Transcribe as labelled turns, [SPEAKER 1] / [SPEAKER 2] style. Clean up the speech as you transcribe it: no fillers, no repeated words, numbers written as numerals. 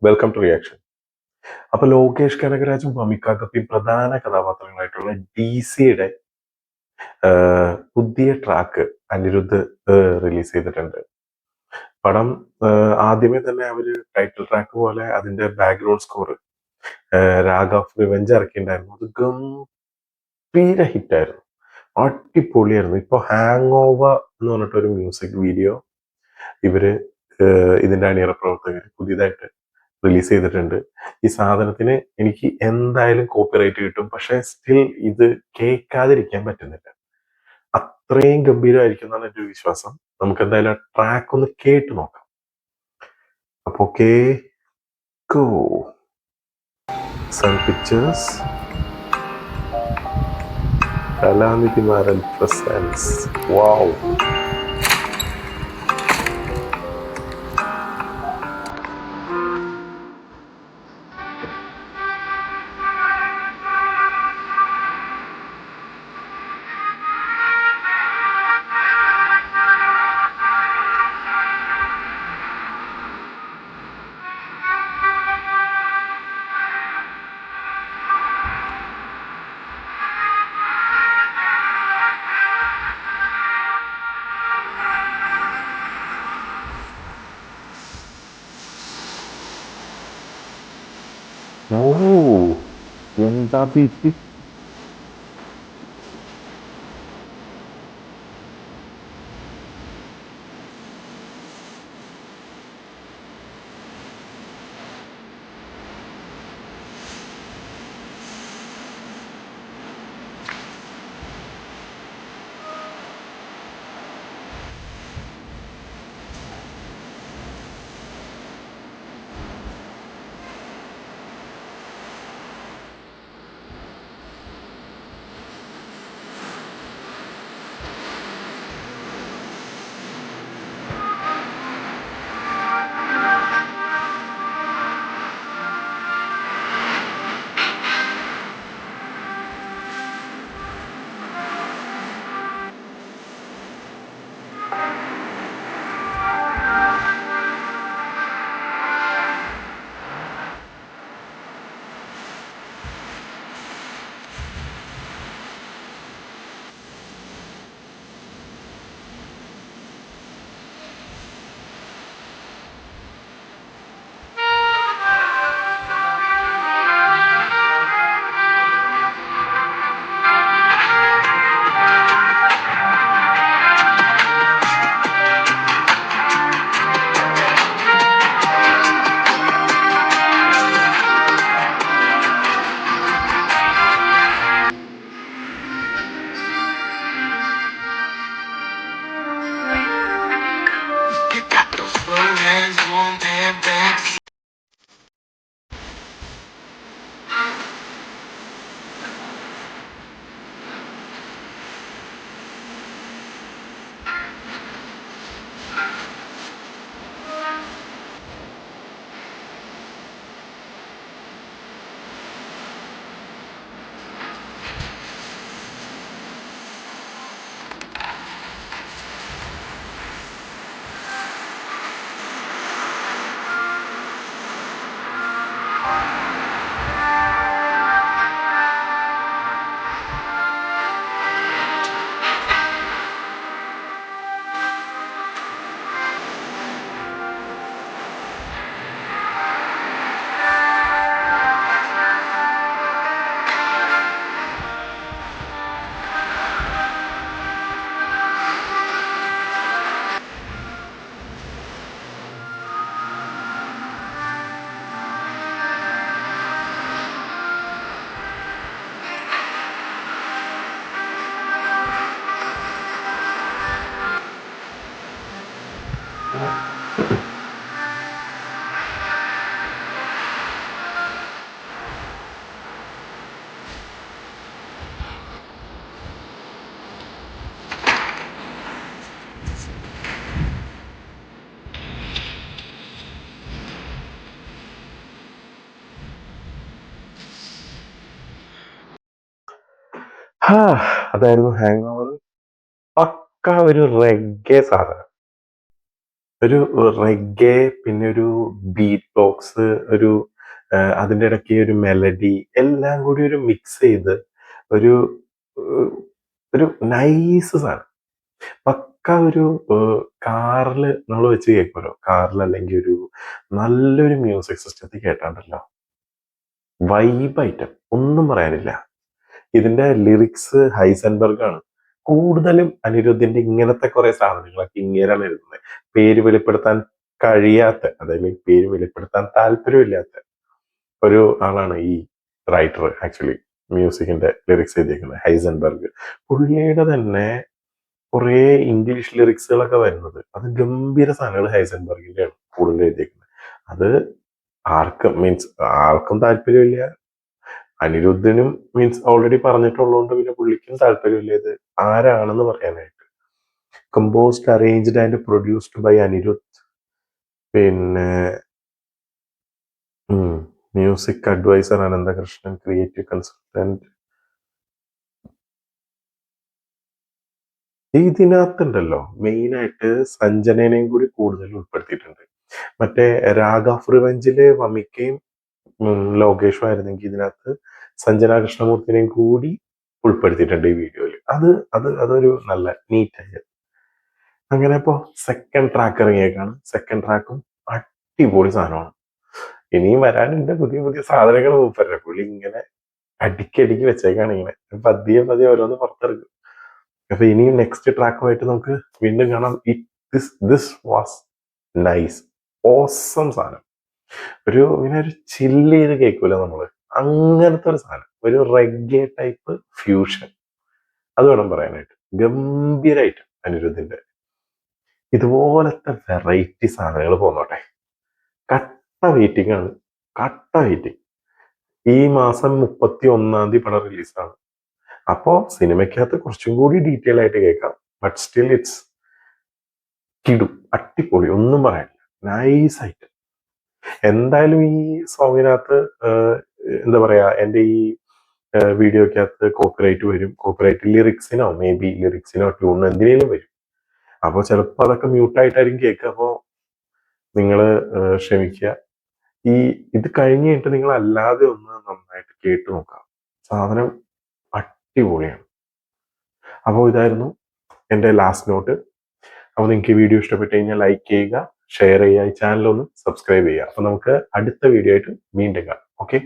[SPEAKER 1] Welcome to reaction. അപ്പൊ ലോകേഷ് കനകരാജും മമിക കപ്പിയും പ്രധാന കഥാപാത്രങ്ങളായിട്ടുള്ള DC-യുടെ പുതിയ ട്രാക്ക് അനിരുദ്ധ് റിലീസ് ചെയ്തിട്ടുണ്ട്. പടം ആദ്യമേ തന്നെ അവര് ടൈറ്റിൽ ട്രാക്ക് പോലെ അതിന്റെ background score rage of revenge ഇറക്കിയിട്ടുണ്ടായിരുന്നു. അത് ഗംഭീര ഹിറ്റായിരുന്നു, അടിപൊളിയായിരുന്നു. ഇപ്പൊ ഹാങ് ഓവർ എന്ന് പറഞ്ഞിട്ടൊരു മ്യൂസിക് വീഡിയോ ഇവര് ഇതിന്റെ അണിയറ പ്രവർത്തകർ പുതിയതായിട്ട് റിലീസ് ചെയ്തിട്ടുണ്ട്. ഈ സാധനത്തിന് എനിക്ക് എന്തായാലും കോപ്പിറൈറ്റ് കിട്ടും, പക്ഷെ സ്റ്റിൽ ഇത് കേൾക്കാതിരിക്കാൻ പറ്റുന്നില്ല. അത്രയും ഗംഭീരമായിരിക്കും എന്നാണ് എൻ്റെ ഒരു വിശ്വാസം. നമുക്ക് എന്തായാലും ആ ട്രാക്ക് ഒന്ന് കേട്ട് നോക്കാം. അപ്പൊ കേക്കോ. Sun Pictures, Kalanithi Maran presents. Wow. ഓ, എന്താ ബീറ്റ്. അതായിരുന്നു ഹാങ് ഓവർ. പക്ക ഒരു റെഗെ സാധനം. ഒരു റെഗെ, പിന്നെ ഒരു ബീറ്റ് ബോക്സ്, ഒരു അതിന്റെ ഇടയ്ക്ക് ഒരു മെലഡി എല്ലാം കൂടി ഒരു മിക്സ് ചെയ്ത് ഒരു ഏഹ്, ഒരു നൈസ് സാധനം. പക്ക ഒരു കാറില് നമ്മൾ വെച്ച് കേൾക്കുമല്ലോ. കാറിൽ അല്ലെങ്കിൽ ഒരു നല്ലൊരു മ്യൂസിക് സിസ്റ്റത്തിൽ കേട്ടാണ്ടല്ലോ. Vibe item. ഒന്നും പറയാനില്ല. ഇതിന്റെ ലിറിക്സ് ഹൈസൻബർഗ് ആണ്. കൂടുതലും അനിരുദ്ധിന്റെ ഇങ്ങനത്തെ കുറെ സാധനങ്ങളൊക്കെ ഇങ്ങേരാണ് എഴുതുന്നത്. പേര് വെളിപ്പെടുത്താൻ കഴിയാത്ത, അതായത് പേര് വെളിപ്പെടുത്താൻ താല്പര്യമില്ലാത്ത ഒരു ആളാണ് ഈ റൈറ്റർ. ആക്ച്വലി മ്യൂസിക്കിന്റെ ലിറിക്സ് എഴുതിയിരിക്കുന്നത് ഹൈസൻബർഗ്. പുള്ളിയുടെ തന്നെ കുറേ ഇംഗ്ലീഷ് ലിറിക്സുകളൊക്കെ വരുന്നത് അത് ഗംഭീര സാധനങ്ങൾ ഹൈസൻബർഗിന്റെയാണ് കൂടുതൽ എഴുതിയിരിക്കുന്നത്. അത് ആർക്കും താല്പര്യമില്ല. അനിരുദ്ധനും ഓൾറെഡി പറഞ്ഞിട്ടുള്ളതുകൊണ്ട് പിന്നെ പുള്ളിക്കും താല്പര്യമില്ല ഇത് ആരാണെന്ന് പറയാനായിട്ട്. Composed, arranged and produced by Anirudh. പിന്നെ music advisor Ananthakrishnan, creative consultant. ഇതിനകത്തുണ്ടല്ലോ മെയിനായിട്ട് സഞ്ജനേനെയും കൂടി കൂടുതൽ ഉൾപ്പെടുത്തിയിട്ടുണ്ട്. മറ്റേ രാഗ ഓഫ് റിവെഞ്ചില് വമിക്കയും ലോകേഷും ആയിരുന്നെങ്കിൽ ഇതിനകത്ത് സഞ്ജന കൃഷ്ണമൂർത്തിനെയും കൂടി ഉൾപ്പെടുത്തിയിട്ടുണ്ട് ഈ വീഡിയോയിൽ. അതൊരു നല്ല നീറ്റായി. അങ്ങനെ ഇപ്പോ സെക്കൻഡ് ട്രാക്ക് ഇറങ്ങിയേക്കാണ്. സെക്കൻഡ് ട്രാക്കും അടിപൊളി സാധനമാണ്. ഇനിയും വരാനുണ്ട് പുതിയ പുതിയ സാധനങ്ങൾ. മൂപ്പരുടെ പുള്ളി ഇങ്ങനെ അടുക്കി വെച്ചേക്കാണ്. ഇങ്ങനെ പതിയെ പതിയെ ഓരോന്ന് പുറത്തിറക്കും. അപ്പൊ ഇനിയും നെക്സ്റ്റ് ട്രാക്കുമായിട്ട് നമുക്ക് വീണ്ടും കാണാം. ദിസ് വാസ് നൈസ്, ഓസം സാധനം. ഇങ്ങനെ ഒരു ചില്ല് ചെയ്ത് കേൾക്കൂല നമ്മള്, അങ്ങനത്തെ ഒരു സാധനം. ഒരു റെഗെ ടൈപ്പ് ഫ്യൂഷൻ, അത് വേണം പറയാനായിട്ട്. ഗംഭീരായിട്ട് അനിരുദ്ധിന്റെ ഇതുപോലത്തെ വെറൈറ്റി സാധനങ്ങൾ പോന്നോട്ടെ. കട്ട വെയിറ്റിംഗ് ആണ്, കട്ട വെയിറ്റിംഗ്. ഈ മാസം 31 പടം റിലീസാണ്. അപ്പോ സിനിമയ്ക്കകത്ത് കുറച്ചും കൂടി ഡീറ്റെയിൽ ആയിട്ട് കേൾക്കാം. ബട്ട് സ്റ്റിൽ ഇറ്റ്സ് കിടും, അടിപൊളി, ഒന്നും പറയാനില്ല. നൈസായിട്ട്. എന്തായാലും ഈ സോങ്ങിനകത്ത് എന്താ പറയാ, എന്റെ ഈ വീഡിയോക്കകത്ത് കോപ്പിറൈറ്റ് വരും. കോപ്പിറൈറ്റ് ലിറിക്സിനോ ട്യൂണിനോ എന്തിനേലും വരും. അപ്പോൾ ചിലപ്പോൾ അതൊക്കെ മ്യൂട്ടായിട്ടായിരിക്കും കേൾക്കുക. അപ്പോൾ നിങ്ങൾ ക്ഷമിക്കുക. ഇത് കഴിഞ്ഞിട്ട് നിങ്ങൾ അല്ലാതെ ഒന്ന് നന്നായിട്ട് കേട്ട് നോക്കാം. സാധനം അടിപൊളിയാണ്. അപ്പോൾ ഇതായിരുന്നു എൻ്റെ ലാസ്റ്റ് നോട്ട്. അപ്പോൾ നിങ്ങൾക്ക് ഈ വീഡിയോ ഇഷ്ടപ്പെട്ട് കഴിഞ്ഞാൽ ലൈക്ക് ചെയ്യുക, ഷെയർ ചെയ്യുക, ഈ ചാനൽ ഒന്ന് സബ്സ്ക്രൈബ് ചെയ്യുക. അപ്പോൾ നമുക്ക് അടുത്ത വീഡിയോ ആയിട്ട് വീണ്ടും കാണാം. ഓക്കെ.